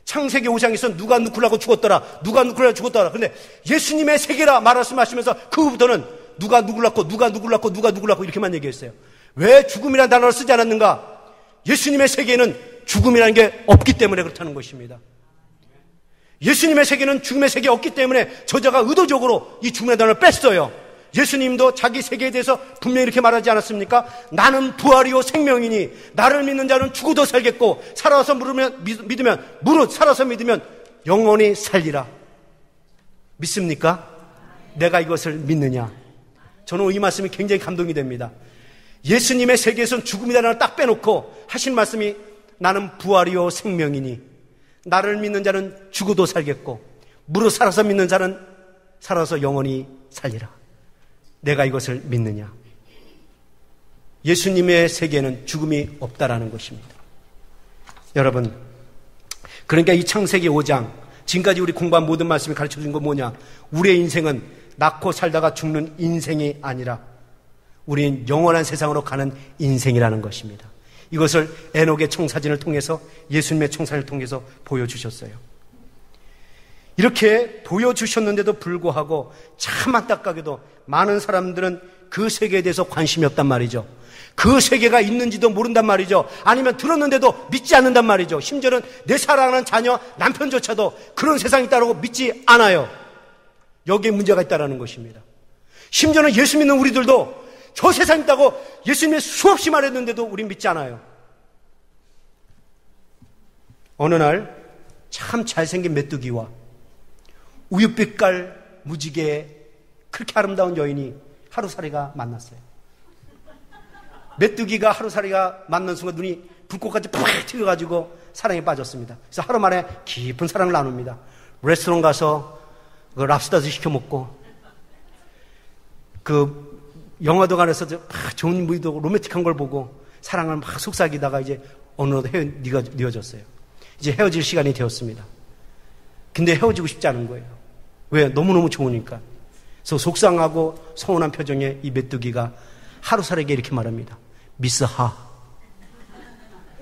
창세기 5장에서 누가 누구를 낳고 죽었더라. 누가 누구를 낳고 죽었더라. 그런데 예수님의 세계라 말씀하시면서 그 후부터는 누가 누구를 낳고 이렇게만 얘기했어요. 왜 죽음이라는 단어를 쓰지 않았는가? 예수님의 세계에는 죽음이라는 게 없기 때문에 그렇다는 것입니다. 예수님의 세계는 죽음의 세계가 없기 때문에 저자가 의도적으로 이 죽음의 단어를 뺐어요. 예수님도 자기 세계에 대해서 분명히 이렇게 말하지 않았습니까? 나는 부활이요 생명이니 나를 믿는 자는 죽어도 살겠고 살아서 살아서 믿으면 영원히 살리라. 믿습니까? 내가 이것을 믿느냐? 저는 이 말씀이 굉장히 감동이 됩니다. 예수님의 세계에서는 죽음이라는 걸 딱 빼놓고 하신 말씀이 나는 부활이요 생명이니 나를 믿는 자는 죽어도 살겠고 무릇 살아서 믿는 자는 살아서 영원히 살리라. 내가 이것을 믿느냐? 예수님의 세계에는 죽음이 없다라는 것입니다. 여러분, 그러니까 이 창세기 5장 지금까지 우리 공부한 모든 말씀이 가르쳐준 건 뭐냐? 우리의 인생은 낳고 살다가 죽는 인생이 아니라 우리는 영원한 세상으로 가는 인생이라는 것입니다. 이것을 에녹의 청사진을 통해서 예수님의 청사진을 통해서 보여주셨어요. 이렇게 보여주셨는데도 불구하고 참 안타깝게도 많은 사람들은 그 세계에 대해서 관심이 없단 말이죠. 그 세계가 있는지도 모른단 말이죠. 아니면 들었는데도 믿지 않는단 말이죠. 심지어는 내 사랑하는 자녀, 남편조차도 그런 세상이 있다고 믿지 않아요. 여기에 문제가 있다는 것입니다. 심지어는 예수 믿는 우리들도 저 세상이 있다고 예수님이 수없이 말했는데도 우린 믿지 않아요. 어느 날 참 잘생긴 메뚜기와 우윳빛깔 무지개에 그렇게 아름다운 여인이 하루살이가 만났어요. 메뚜기가 하루살이가 만난 순간 눈이 불꽃같이 팍 튀어가지고 사랑에 빠졌습니다. 그래서 하루 만에 깊은 사랑을 나눕니다. 레스토랑 가서 그 랍스터도 시켜 먹고 그 영화도관에서 좋은 무비도 로맨틱한 걸 보고 사랑을 막 속삭이다가 이제 어느덧 헤어졌어요. 이제 헤어질 시간이 되었습니다. 근데 헤어지고 싶지 않은 거예요. 왜? 너무너무 좋으니까. 그래서 속상하고 서운한 표정의 이 메뚜기가 하루살에게 이렇게 말합니다. 미스 하,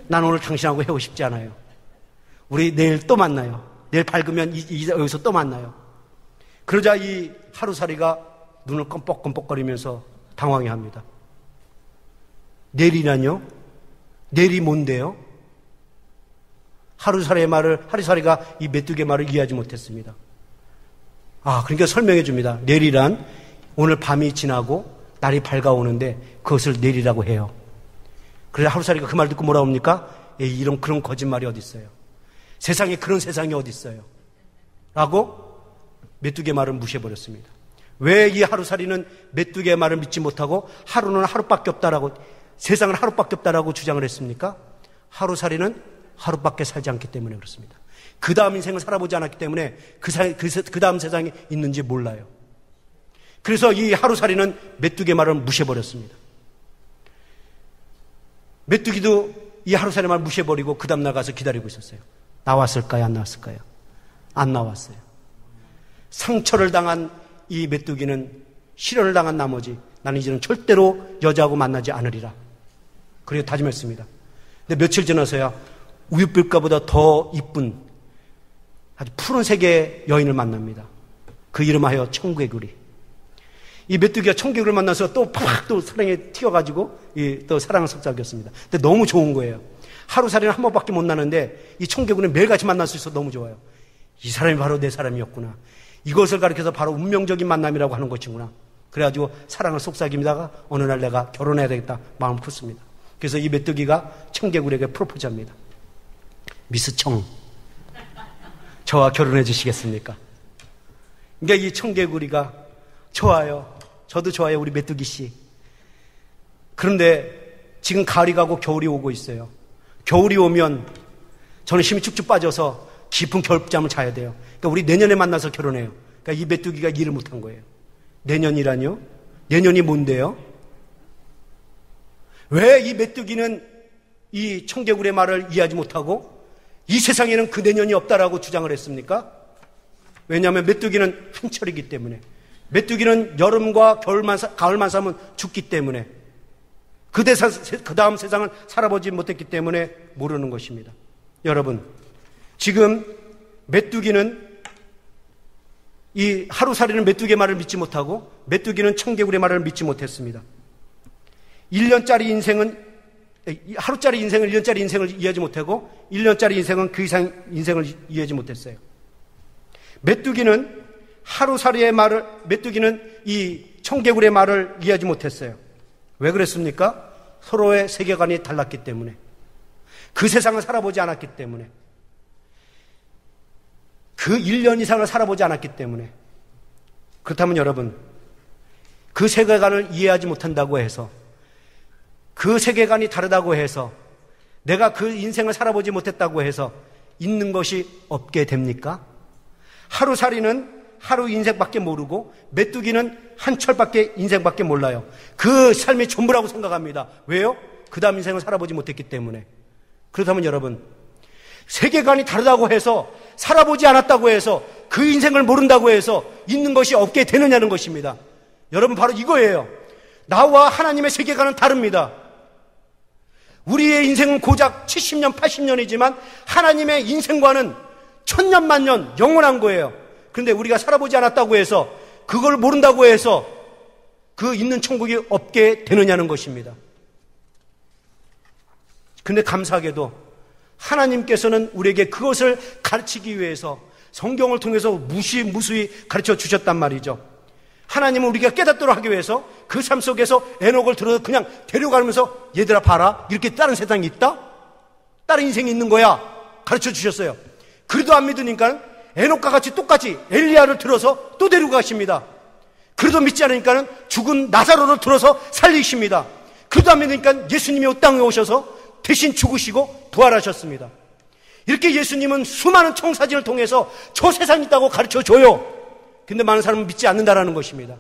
난 오늘 당신하고 헤어지고 싶지 않아요. 우리 내일 또 만나요. 내일 밝으면 여기서 또 만나요. 그러자 이 하루살이가 눈을 껌뻑껌뻑거리면서 당황해합니다. 내일이라뇨? 내일이 뭔데요? 하루살이가 이 메뚜기의 말을 이해하지 못했습니다. 그러니까 설명해 줍니다. 내일이란 오늘 밤이 지나고 날이 밝아오는데 그것을 내일이라고 해요. 그래서 하루살이가 그 말 듣고 뭐라 합니까? 이런 그런 거짓말이 어디 있어요? 세상에 그런 세상이 어디 있어요? 라고 메뚜기의 말을 무시해버렸습니다. 왜 이 하루살이는 메뚜기의 말을 믿지 못하고 하루는 하루밖에 없다라고, 세상은 하루밖에 없다라고 주장을 했습니까? 하루살이는 하루밖에 살지 않기 때문에 그렇습니다. 그 다음 인생을 살아보지 않았기 때문에 그 다음 세상이 있는지 몰라요. 그래서 이 하루살이는 메뚜기의 말을 무시해버렸습니다. 메뚜기도 이 하루살이의 말을 무시해버리고 그 다음 나가서 기다리고 있었어요. 나왔을까요? 안 나왔을까요? 안 나왔어요. 상처를 당한 이 메뚜기는 실현을 당한 나머지 나는 이제는 절대로 여자하고 만나지 않으리라. 그리고 다짐했습니다. 근데 며칠 지나서야 우윳빛가보다 더 이쁜 아주 푸른색의 여인을 만납니다. 그 이름하여 청개구리. 이 메뚜기가 청개구리를 만나서 또 사랑에 튀어가지고 또 사랑을 속삭였습니다. 근데 너무 좋은 거예요. 하루살이는 한 번밖에 못 나는데 이 청개구리는 매일같이 만날 수 있어서 너무 좋아요. 이 사람이 바로 내 사람이었구나. 이것을 가리켜서 바로 운명적인 만남이라고 하는 것이구나. 그래가지고 사랑을 속삭입니다가 어느 날 내가 결혼해야 되겠다 마음을 컸습니다. 그래서 이 메뚜기가 청개구리에게 프로포즈합니다. 미스 청, 저와 결혼해 주시겠습니까? 그러니까 이 청개구리가 좋아요. 저도 좋아요. 우리 메뚜기 씨. 그런데 지금 가을이 가고 겨울이 오고 있어요. 겨울이 오면 저는 힘이 쭉쭉 빠져서 깊은 겨울잠을 자야 돼요. 그러니까 우리 내년에 만나서 결혼해요. 그러니까 이 메뚜기가 일을 못한 거예요. 내년이라뇨? 내년이 뭔데요? 왜 이 메뚜기는 이 청개구리의 말을 이해하지 못하고 이 세상에는 그 내년이 없다라고 주장을 했습니까? 왜냐하면 메뚜기는 한철이기 때문에, 메뚜기는 여름과 가을만 사면 죽기 때문에, 그 다음 세상을 살아보지 못했기 때문에 모르는 것입니다. 여러분, 지금 메뚜기는 이 하루살이는 메뚜기의 말을 믿지 못하고 메뚜기는 청개구리의 말을 믿지 못했습니다. 1년짜리 인생은 하루짜리 인생을 1년짜리 인생을 이해하지 못하고 1년짜리 인생은 그 이상 인생을 이해하지 못했어요. 메뚜기는 하루살이의 말을, 메뚜기는 이 청개구리의 말을 이해하지 못했어요. 왜 그랬습니까? 서로의 세계관이 달랐기 때문에, 그 세상을 살아보지 않았기 때문에, 그 1년 이상을 살아보지 않았기 때문에. 그렇다면 여러분, 그 세계관을 이해하지 못한다고 해서, 그 세계관이 다르다고 해서, 내가 그 인생을 살아보지 못했다고 해서 있는 것이 없게 됩니까? 하루살이는 하루 인생밖에 모르고 메뚜기는 한철밖에 인생밖에 몰라요. 그 삶이 전부라고 생각합니다. 왜요? 그 다음 인생을 살아보지 못했기 때문에. 그렇다면 여러분, 세계관이 다르다고 해서, 살아보지 않았다고 해서, 그 인생을 모른다고 해서 있는 것이 없게 되느냐는 것입니다. 여러분, 바로 이거예요. 나와 하나님의 세계관은 다릅니다. 우리의 인생은 고작 70년, 80년이지만 하나님의 인생과는 천년, 만년 영원한 거예요. 그런데 우리가 살아보지 않았다고 해서, 그걸 모른다고 해서 그 있는 천국이 없게 되느냐는 것입니다. 근데 감사하게도 하나님께서는 우리에게 그것을 가르치기 위해서 성경을 통해서 무수히 가르쳐 주셨단 말이죠. 하나님은 우리가 깨닫도록 하기 위해서 그 삶 속에서 에녹을 들어서 그냥 데려가면서, 얘들아 봐라, 이렇게 다른 세상이 있다? 다른 인생이 있는 거야, 가르쳐 주셨어요. 그래도 안 믿으니까 에녹과 같이 똑같이 엘리야를 들어서 또 데리고 가십니다. 그래도 믿지 않으니까 죽은 나사로를 들어서 살리십니다. 그래도 안 믿으니까 예수님이 이 땅에 오셔서 대신 죽으시고 부활하셨습니다. 이렇게 예수님은 수많은 청사진을 통해서 저 세상이 있다고 가르쳐줘요. 근데 많은 사람은 믿지 않는다라는 것입니다.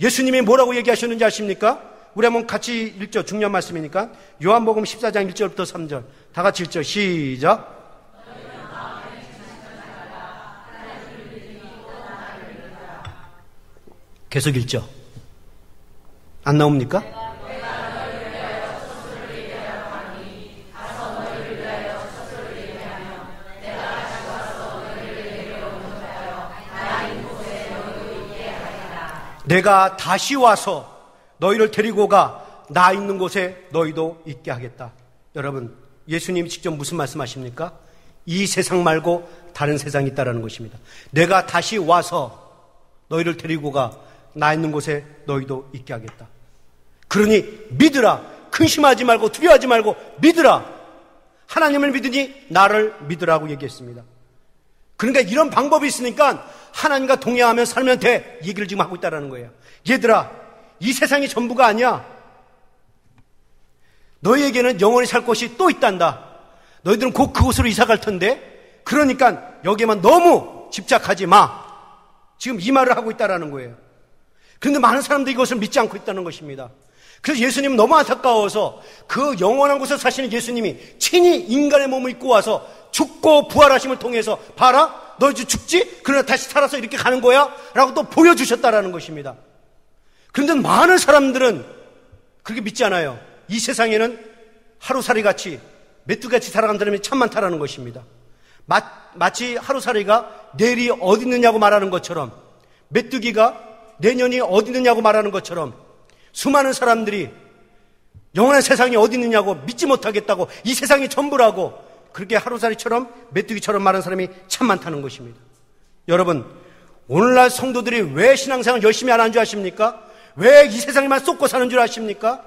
예수님이 뭐라고 얘기하셨는지 아십니까? 우리 한번 같이 읽죠. 중요한 말씀이니까. 요한복음 14장 1절부터 3절 다 같이 읽죠. 시작. 계속 읽죠. 안 나옵니까? 내가 다시 와서 너희를 데리고 가 나 있는 곳에 너희도 있게 하겠다. 여러분, 예수님이 직접 무슨 말씀하십니까? 이 세상 말고 다른 세상이 있다라는 것입니다. 내가 다시 와서 너희를 데리고 가 나 있는 곳에 너희도 있게 하겠다. 그러니 믿으라. 근심하지 말고 두려워하지 말고 믿으라. 하나님을 믿으니 나를 믿으라고 얘기했습니다. 그러니까 이런 방법이 있으니까 하나님과 동행하며 살면 돼, 얘기를 지금 하고 있다는 거예요. 얘들아, 이 세상이 전부가 아니야. 너희에게는 영원히 살 곳이 또 있단다. 너희들은 곧 그곳으로 이사 갈 텐데, 그러니까 여기에만 너무 집착하지 마. 지금 이 말을 하고 있다는 거예요. 그런데 많은 사람들이 이것을 믿지 않고 있다는 것입니다. 그래서 예수님은 너무 안타까워서 그 영원한 곳에 사시는 예수님이 친히 인간의 몸을 입고 와서 죽고 부활하심을 통해서, 봐라, 너 이제 죽지? 그러나 다시 살아서 이렇게 가는 거야? 라고 또 보여주셨다라는 것입니다. 그런데 많은 사람들은 그렇게 믿지 않아요. 이 세상에는 하루살이같이 메뚜기같이 살아가는 사람이 참 많다라는 것입니다. 마치 하루살이가 내일이 어디 있느냐고 말하는 것처럼, 메뚜기가 내년이 어디 있느냐고 말하는 것처럼, 수많은 사람들이 영원한 세상이 어디 있느냐고 믿지 못하겠다고, 이 세상이 전부라고 그렇게 하루살이처럼 메뚜기처럼 말하는 사람이 참 많다는 것입니다. 여러분, 오늘날 성도들이 왜 신앙생활 열심히 안 하는 줄 아십니까? 왜 이 세상에만 쏟고 사는 줄 아십니까?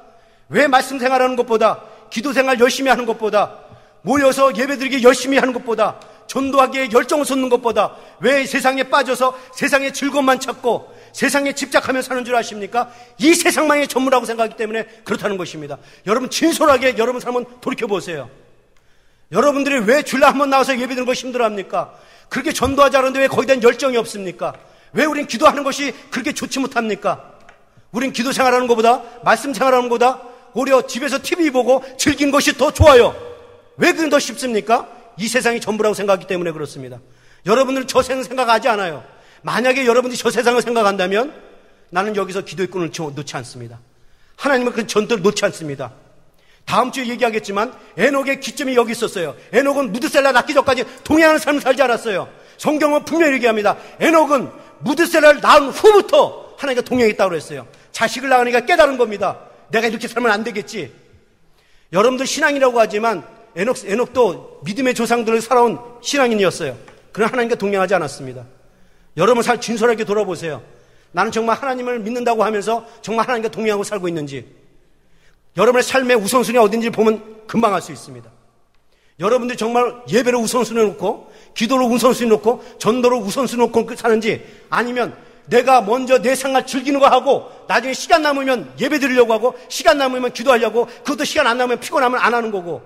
왜 말씀 생활하는 것보다, 기도 생활 열심히 하는 것보다, 모여서 예배드리기 열심히 하는 것보다, 전도하기에 열정을 쏟는 것보다 왜 세상에 빠져서 세상의 즐거움만 찾고 세상에 집착하며 사는 줄 아십니까? 이 세상만이 전부라고 생각하기 때문에 그렇다는 것입니다. 여러분, 진솔하게 여러분 삶은 돌이켜보세요. 여러분들이 왜 주일날 한번 나와서 예배드리는 거 힘들어합니까? 그렇게 전도하지 않는데 왜 거기에 대한 열정이 없습니까? 왜 우린 기도하는 것이 그렇게 좋지 못합니까? 우린 기도 생활하는 것보다, 말씀 생활하는 것보다 오히려 집에서 TV 보고 즐긴 것이 더 좋아요. 왜 그게 더 쉽습니까? 이 세상이 전부라고 생각하기 때문에 그렇습니다. 여러분들 저 세상 생각하지 않아요. 만약에 여러분들이 저 세상을 생각한다면 나는 여기서 기도의 끈을 놓지 않습니다. 하나님은 그 전도를 놓지 않습니다. 다음 주에 얘기하겠지만 에녹의 기점이 여기 있었어요. 에녹은 무드셀라 낳기 전까지 동행하는 삶을 살지 않았어요. 성경은 분명히 얘기합니다. 에녹은 무드셀라를 낳은 후부터 하나님과 동행했다고 그랬어요. 자식을 낳으니까 깨달은 겁니다. 내가 이렇게 살면 안 되겠지. 여러분들 신앙이라고 하지만 에녹도 믿음의 조상들을 살아온 신앙인이었어요. 그러나 하나님과 동행하지 않았습니다. 여러분 진솔하게 돌아보세요. 나는 정말 하나님을 믿는다고 하면서 정말 하나님과 동행하고 살고 있는지, 여러분의 삶의 우선순위가 어딘지 보면 금방 알 수 있습니다. 여러분들이 정말 예배를 우선순위에 놓고, 기도를 우선순위에 놓고, 전도를 우선순위에 놓고 사는지, 아니면 내가 먼저 내 생활 즐기는 거 하고 나중에 시간 남으면 예배 드리려고 하고 시간 남으면 기도하려고, 그것도 시간 안 남으면 피곤하면 안 하는 거고.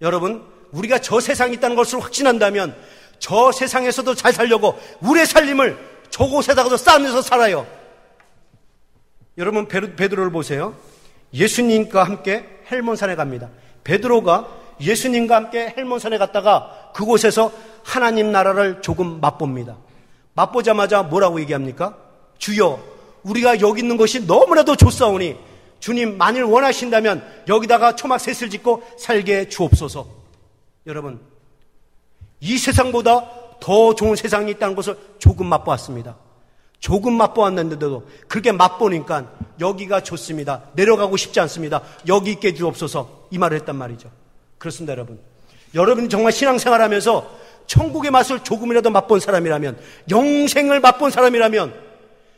여러분, 우리가 저 세상에 있다는 것을 확신한다면 저 세상에서도 잘 살려고 우리의 살림을 저곳에다가도 쌓으면서 살아요. 여러분, 베드로를 보세요. 예수님과 함께 헬몬산에 갑니다. 베드로가 예수님과 함께 헬몬산에 갔다가 그곳에서 하나님 나라를 조금 맛봅니다. 맛보자마자 뭐라고 얘기합니까? 주여, 우리가 여기 있는 것이 너무나도 좋사오니 주님 만일 원하신다면 여기다가 초막 셋을 짓고 살게 주옵소서. 여러분, 이 세상보다 더 좋은 세상이 있다는 것을 조금 맛보았습니다. 조금 맛보았는데도 그렇게 맛보니까 여기가 좋습니다. 내려가고 싶지 않습니다. 여기 있게 주옵소서. 이 말을 했단 말이죠. 그렇습니다, 여러분. 여러분이 정말 신앙생활하면서 천국의 맛을 조금이라도 맛본 사람이라면, 영생을 맛본 사람이라면,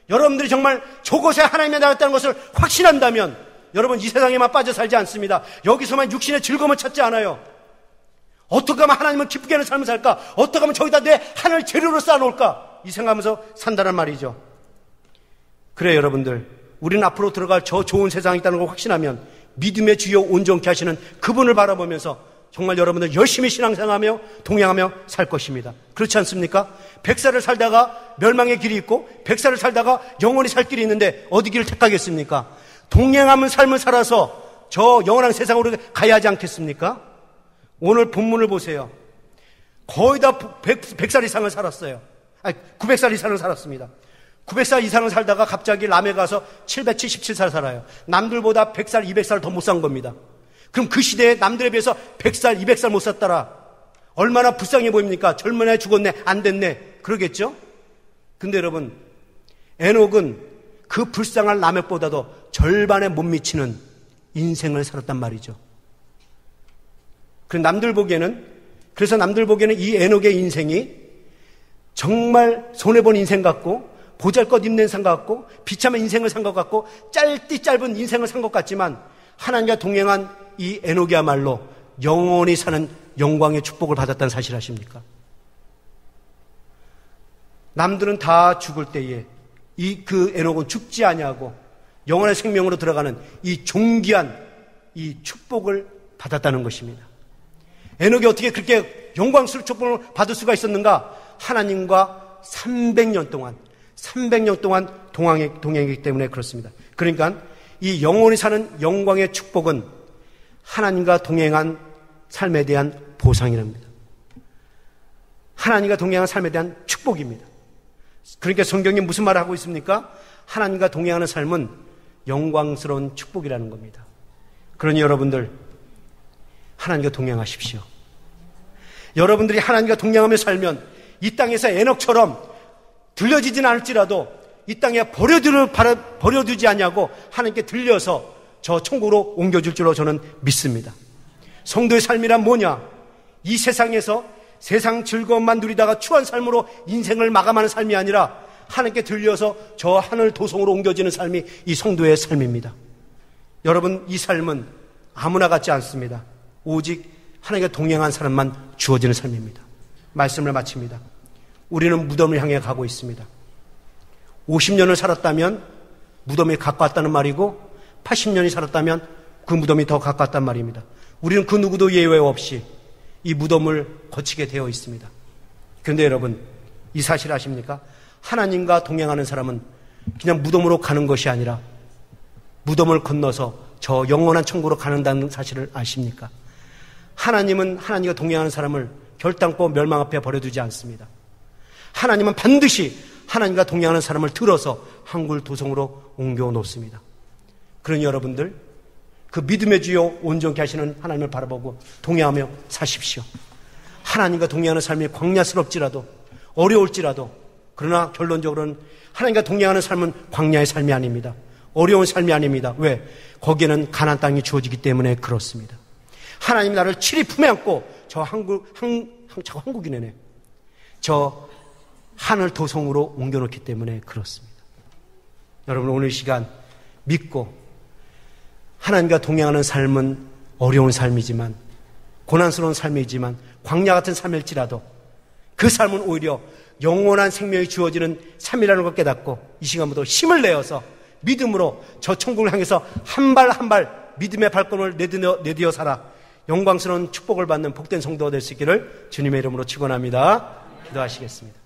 여러분들이 정말 저곳에 하나님이 나갔다는 것을 확신한다면, 여러분 이 세상에만 빠져 살지 않습니다. 여기서만 육신의 즐거움을 찾지 않아요. 어떻게 하면 하나님을 기쁘게 하는 삶을 살까? 어떻게 하면 저기다 내 하늘 재료를 쌓아놓을까? 이 생각하면서 산다는 말이죠. 그래, 여러분들, 우리는 앞으로 들어갈 저 좋은 세상이 있다는 걸 확신하면 믿음의 주여 온전케 하시는 그분을 바라보면서 정말 여러분들 열심히 신앙생활하며 동행하며 살 것입니다. 그렇지 않습니까? 100살을 살다가 멸망의 길이 있고 100살을 살다가 영원히 살 길이 있는데 어디 길을 택하겠습니까? 동행하는 삶을 살아서 저 영원한 세상으로 가야 하지 않겠습니까? 오늘 본문을 보세요. 거의 다 100살 이상을 살았어요. 900살 이상을 살았습니다. 900살 이상을 살다가 갑자기 람에 가서 777살 살아요. 남들보다 100살, 200살 더 못 산 겁니다. 그럼 그 시대에 남들에 비해서 100살, 200살 못 샀더라. 얼마나 불쌍해 보입니까? 젊은 애 죽었네, 안 됐네. 그러겠죠? 근데 여러분, 에녹은 그 불쌍한 라멕보다도 절반에 못 미치는 인생을 살았단 말이죠. 그래서 남들 보기에는 이 에녹의 인생이 정말 손해본 인생 같고, 보잘것 있는 인생 같고, 비참한 인생을 산 것 같고, 짧은 인생을 산 것 같지만, 하나님과 동행한 이 에녹이야말로 영원히 사는 영광의 축복을 받았다는 사실 아십니까? 남들은 다 죽을 때에 그 에녹은 죽지 아니하고 영원의 생명으로 들어가는 이 존귀한 이 축복을 받았다는 것입니다. 에녹이 어떻게 그렇게 영광스러운 축복을 받을 수가 있었는가? 하나님과 300년 동안 동행했기 때문에 그렇습니다. 그러니까 이 영원히 사는 영광의 축복은 하나님과 동행한 삶에 대한 보상이랍니다. 하나님과 동행한 삶에 대한 축복입니다. 그러니까 성경이 무슨 말을 하고 있습니까? 하나님과 동행하는 삶은 영광스러운 축복이라는 겁니다. 그러니 여러분들, 하나님과 동행하십시오. 여러분들이 하나님과 동행하며 살면 이 땅에서 에녹처럼 들려지진 않을지라도 이 땅에 버려두지 않냐고 하나님께 들려서 저 천국으로 옮겨줄 줄로 저는 믿습니다. 성도의 삶이란 뭐냐? 이 세상에서 세상 즐거움만 누리다가 추한 삶으로 인생을 마감하는 삶이 아니라 하나님께 들려서 저 하늘 도성으로 옮겨지는 삶이 이 성도의 삶입니다. 여러분, 이 삶은 아무나 같지 않습니다. 오직 하나님과 동행한 사람만 주어지는 삶입니다. 말씀을 마칩니다. 우리는 무덤을 향해 가고 있습니다. 50년을 살았다면 무덤이 가까웠다는 말이고 80년이 살았다면 그 무덤이 더 가까웠단 말입니다. 우리는 그 누구도 예외 없이 이 무덤을 거치게 되어 있습니다. 그런데 여러분, 이 사실 아십니까? 하나님과 동행하는 사람은 그냥 무덤으로 가는 것이 아니라 무덤을 건너서 저 영원한 천국으로 가는다는 사실을 아십니까? 하나님은 하나님과 동행하는 사람을 결단코 멸망 앞에 버려두지 않습니다. 하나님은 반드시 하나님과 동행하는 사람을 들어서 한굴 도성으로 옮겨 놓습니다. 그러니 여러분들, 그 믿음의 주여 온전케 하시는 하나님을 바라보고 동행하며 사십시오. 하나님과 동행하는 삶이 광야스럽지라도 어려울지라도, 그러나 결론적으로는 하나님과 동행하는 삶은 광야의 삶이 아닙니다. 어려운 삶이 아닙니다. 왜? 거기에는 가나안 땅이 주어지기 때문에 그렇습니다. 하나님 나를 칠이 품에 안고 저 한국인이네. 저 하늘 도성으로 옮겨놓기 때문에 그렇습니다. 여러분, 오늘 이 시간 믿고 하나님과 동행하는 삶은 어려운 삶이지만, 고난스러운 삶이지만, 광야 같은 삶일지라도 그 삶은 오히려 영원한 생명이 주어지는 삶이라는 걸 깨닫고 이 시간부터 힘을 내어서 믿음으로 저 천국을 향해서 한 발 한 발 믿음의 발걸음을 내디어 살아 영광스러운 축복을 받는 복된 성도가 될 수 있기를 주님의 이름으로 축원합니다. 기도하시겠습니다.